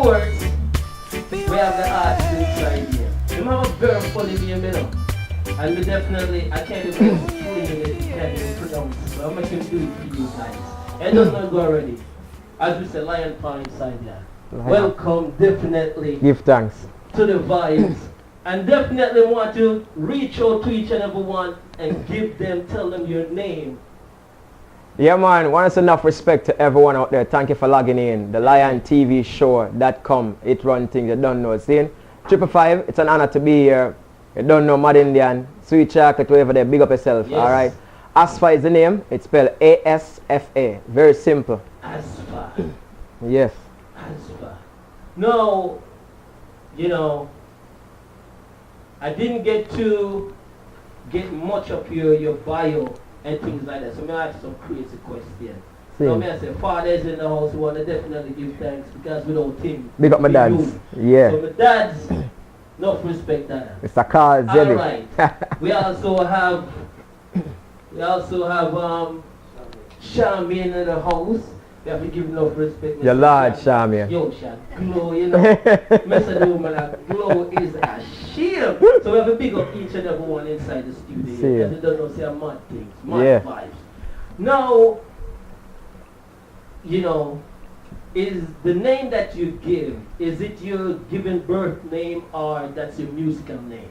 course, we have the artist inside here. You have a very funny name, you know. And we definitely, I can't even explain it, can't even pronounce it. So I'm going to do it for you guys. It does not go already. As we say, lion paw inside there. Welcome, definitely. Give thanks. To the vibes. And definitely want to reach out to each and every one and give them, tell them your name. Yeah, man, once enough respect to everyone out there. Thank you for logging in. The LionTVShow.com. It run things you don't know. Seeing 555, it's an honor to be here. You don't know Mad Indian, Sweet Chocolate, whatever there, big up yourself, yes. Alright? Asfa is the name, it's spelled A-S-F-A. Very simple. Asfa. Yes. Asfa. No, you know, I didn't get to get much of your bio and things like that. So may I ask some crazy questions. So may I say, fathers in the house who want to definitely give thanks because without him, big up my dads. Yeah. So my dads, enough respect that. It's a call, Zeby. Alright. we also have Charmian in the house. We have to give enough respect. Your large Charmian. Yo, Shad, glow, you know. Mr. Newman, glow is a shield. So we have to big up each and every one inside the studio. Because they don't know, say mad things, mad vibes. Now, you know, is the name that you give, is it your given birth name or that's your musical name?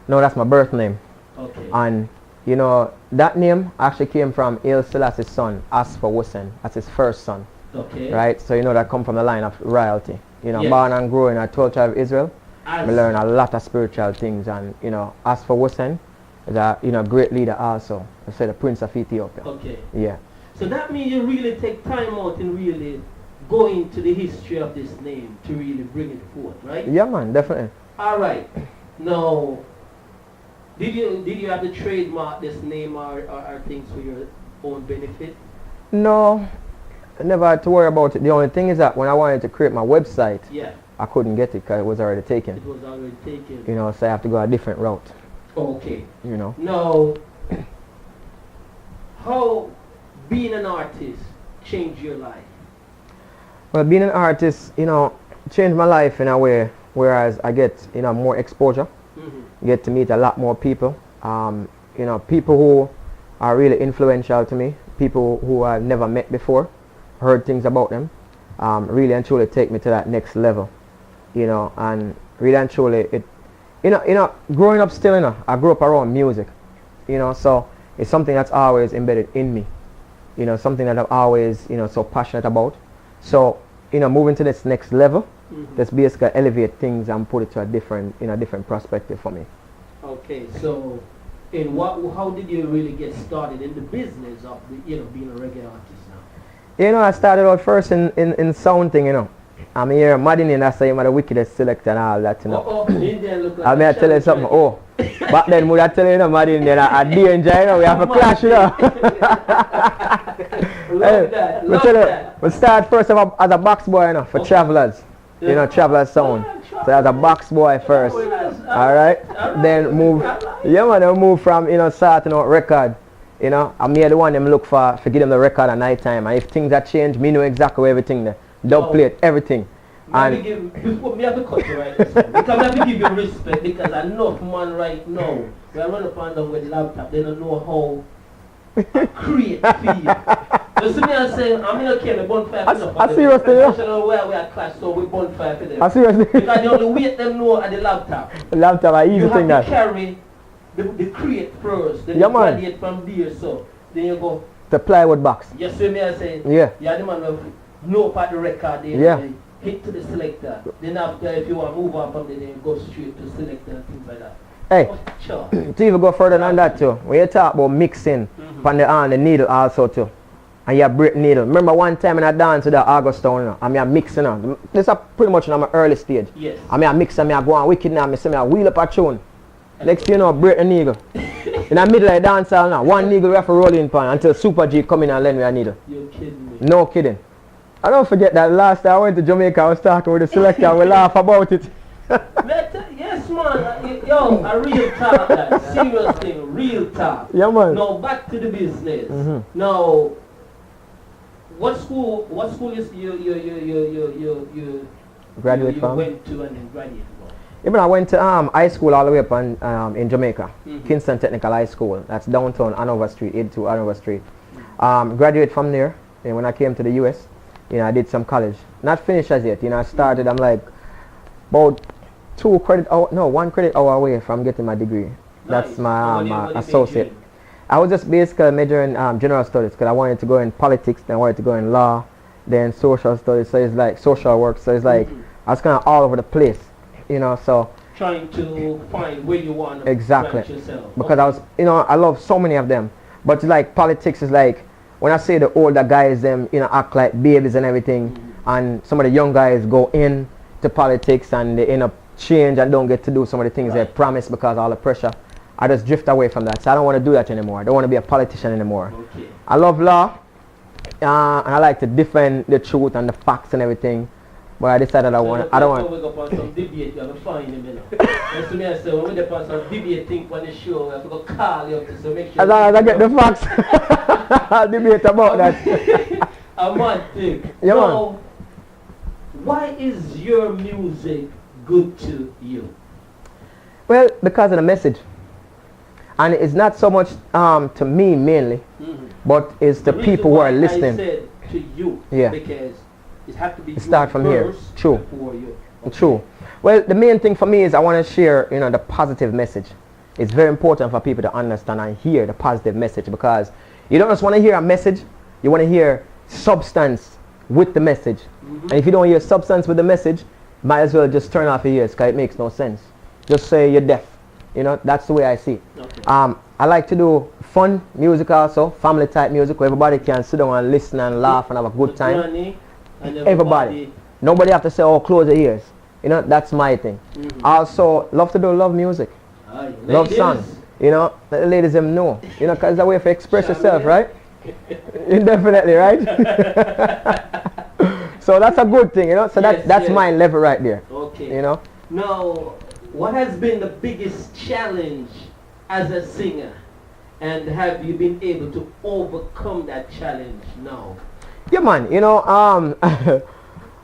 No, that's my birth name. Okay. And you know, that name actually came from Haile Selassie's son, Asfa Whyte. That's his first son. Okay. Right? So you know that come from the line of royalty. You know, born and growing at 12 tribe of Israel. I learn a lot of spiritual things, and you know, Asfa Whyte is a great leader also. I say the Prince of Ethiopia. Okay. Yeah. So that means you really take time out and really go into the history of this name to really bring it forth, right? Yeah, man, definitely. All right. Now, did you have to trademark this name or things for your own benefit? No, I never had to worry about it. The only thing is that when I wanted to create my website, I couldn't get it because it was already taken. It was already taken. You know, so I have to go a different route. Okay. You know. Now, how being an artist changed your life? Well, being an artist, you know, changed my life in a way, whereas I get, you know, more exposure. Get to meet a lot more people. You know, people who are really influential to me, people who I've never met before, heard things about them, really and truly take me to that next level. You know, and really and truly, you know, growing up still, you know, I grew up around music. You know, so it's something that's always embedded in me. You know, something that I've always, you know, so passionate about. So, you know, moving to this next level, let's basically elevate things and put it to a different perspective for me. Okay, so how did you really get started in the business of being a reggae artist now? You know, I started out first in sound thing, you know. I'm here, Mad Indian, that's why I'm the wickedest selector and all that, you know. Indian look like I mean, I tell you something, back then, would I tell you, Mad Indian, I danger, you know, we have a clash, you know. Love that. We start first as a box boy, you know, for Travelers. You know, Travelers sound. So as a box boy first. Alright? Then move, move from, you know, starting out record. You know, I'm here the one them look for give them the record at night time. And if things that change, me know exactly where everything there. Dub plate, everything. And before me have to cut you right this one. Because I have to give you respect because enough man right now, we are running up and down with laptop, they don't know how create feel. You see me and saying, I'm not care, we bonfire for enough. I seriously, yeah. Especially where we are class, so we bonfire for them. I seriously. Because the only weight them know at the laptop. The laptop, I easy thing that. You have to carry the crate first, then you graduate from there, so then you go. The plywood box. You see me and saying, yeah, the man will know about the record, then hit to the selector. Then after, if you want to move on from there, then you go straight to selector and things like that. Hey, to even go further than that too, when you talk about mixing on the needle also too, and you break needle. Remember one time when I danced with the Augustown, you know, and I'm mixing now. This is pretty much in my early stage. Yes. And I mix and I go on wicked now, I say I wheel up a tune. Next thing you know, break the needle. In the middle of the dance hall now, one needle we have to roll in pan until Super G come in and lend me a needle. You're kidding me. No kidding. I don't forget that last time I went to Jamaica, I was talking with the selector and we laugh about it. Yes man, yo, a real talk, that serious thing, real talk. Yeah man. Now back to the business. Now, what school is you graduate you from. went to and then graduated from? Even I went to high school all the way up in Jamaica, Kingston Technical High School. That's downtown Hanover Street, 82 Hanover Street. Graduate from there, and when I came to the US, I did some college. Not finished as yet, I started, I'm like about 1 credit hour away from getting my degree. Nice. That's my associate. I was just basically majoring in general studies because I wanted to go in politics, then I wanted to go in law, then social studies, so it's like social work, so it's like I was kind of all over the place, so trying to find where you want to exactly yourself. Because I was, I love so many of them, but like politics is like when I say the older guys them act like babies and everything, and some of the young guys go in to politics and they end up change and don't get to do some of the things they promised because of all the pressure. I just drift away from that, so I don't want to do that anymore. I don't want to be a politician anymore. Okay. I love law, and I like to defend the truth and the facts and everything. But I decided I don't want. We go on some debate, you have to find him, That's to me, I say, when we get on some debate thing on the show, we have to go call you up to so make sure. As long as I get the facts, I'll debate about that. A mad thing. Yeah, so, man. Why is your music good to you? Well, because of the message. And it's not so much to me mainly, but it's the people who are listening. I said to you, because it has to be start from here. True. Okay. True. Well, the main thing for me is I want to share, the positive message. It's very important for people to understand and hear the positive message, because you don't just want to hear a message, you want to hear substance with the message. And if you don't hear substance with the message, might as well just turn off your ears, because it makes no sense. Just say you're deaf. That's the way I see it. Okay. I like to do fun music also, family type music where everybody can sit down and listen and laugh and have a good time. Everybody. Nobody have to say, oh, close your ears. That's my thing. Also, love to do love music. Love songs. Let the ladies them know. Because it's a way to express yourself, right? Definitely, right? So that's a good thing, So that's my level right there. Okay. Now, what has been the biggest challenge as a singer, and have you been able to overcome that challenge now? Yeah, man.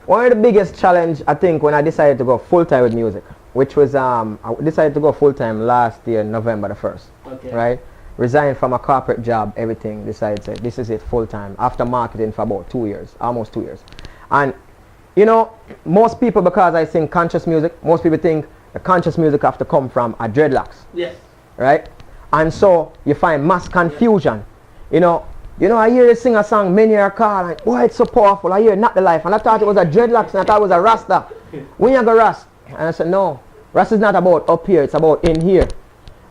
One of the biggest challenge I think when I decided to go full time with music, which was I decided to go full time last year, November the 1st. Okay. Right? Resigned from a corporate job, everything. Decided to say, this is it full time. After marketing for about 2 years, almost 2 years, and most people, because I sing conscious music, most people think the conscious music have to come from a dreadlocks. Yes. Right? And so you find mass confusion. I hear you sing a song, Many Are Called, and boy, it's so powerful. I hear Not the Life, and I thought it was a dreadlocks, and I thought it was a Rasta. When you go Rasta? And I said, no, Rasta is not about up here, it's about in here.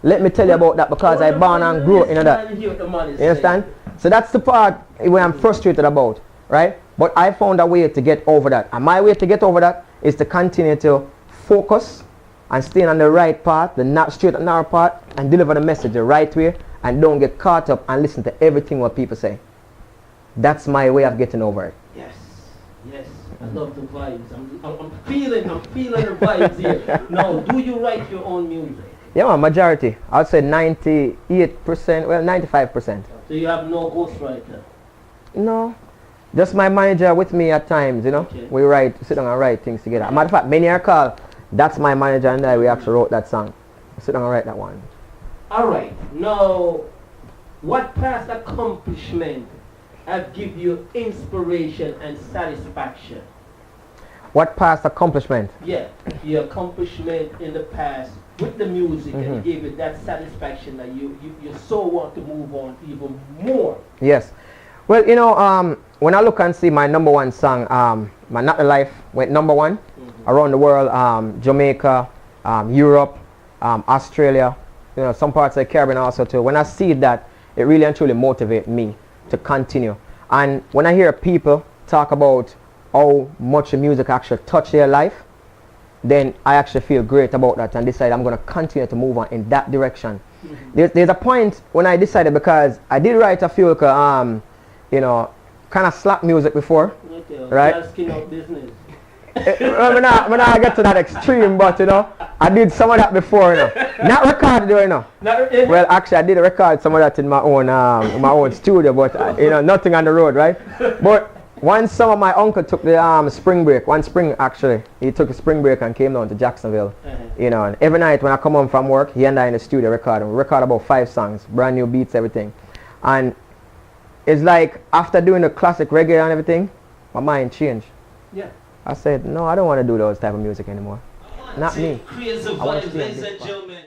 Let me tell you about that, because I born and grew in that. You understand? So that's the part where I'm frustrated about, right? But I found a way to get over that. And my way to get over that is to continue to focus and stay on the right path, the not straight and narrow path, and deliver the message the right way, and don't get caught up and listen to everything what people say. That's my way of getting over it. Yes, I love the vibes. I'm feeling the vibes here. Now, do you write your own music? Yeah, man, majority. I'd say 98%, well, 95%. So you have no ghostwriter? No. Just my manager with me at times, Okay. We sit down and write things together. Matter of fact, Many Are Called, that's my manager and we actually wrote that song. Sit down and write that one. Alright, now, what past accomplishment have given you inspiration and satisfaction? What past accomplishment? Yeah, your accomplishment in the past with the music and gave you that satisfaction that you so want to move on even more. Yes. Well, when I look and see my number one song, my Not the Life went number one around the world, Jamaica, Europe, Australia, some parts of the Caribbean also too. When I see that, it really and truly motivates me to continue. And when I hear people talk about how much the music actually touch their life, then I actually feel great about that and decide I'm going to continue to move on in that direction. There's a point when I decided, because I did write a few kind of slap music before, right? Skin out business. When I get to that extreme, but I did some of that before, not recorded, Well, actually, I did record some of that in my own studio, but nothing on the road, right? But one summer my uncle took the spring break. One spring actually, he took a spring break and came down to Jacksonville. You know, and every night when I come home from work, he and I in the studio recording. We record about 5 songs, brand new beats, everything. And it's like after doing the classic reggae and everything, my mind changed. Yeah. I said, no, I don't want to do those type of music anymore. Not me. Create some vibes, ladies and gentlemen.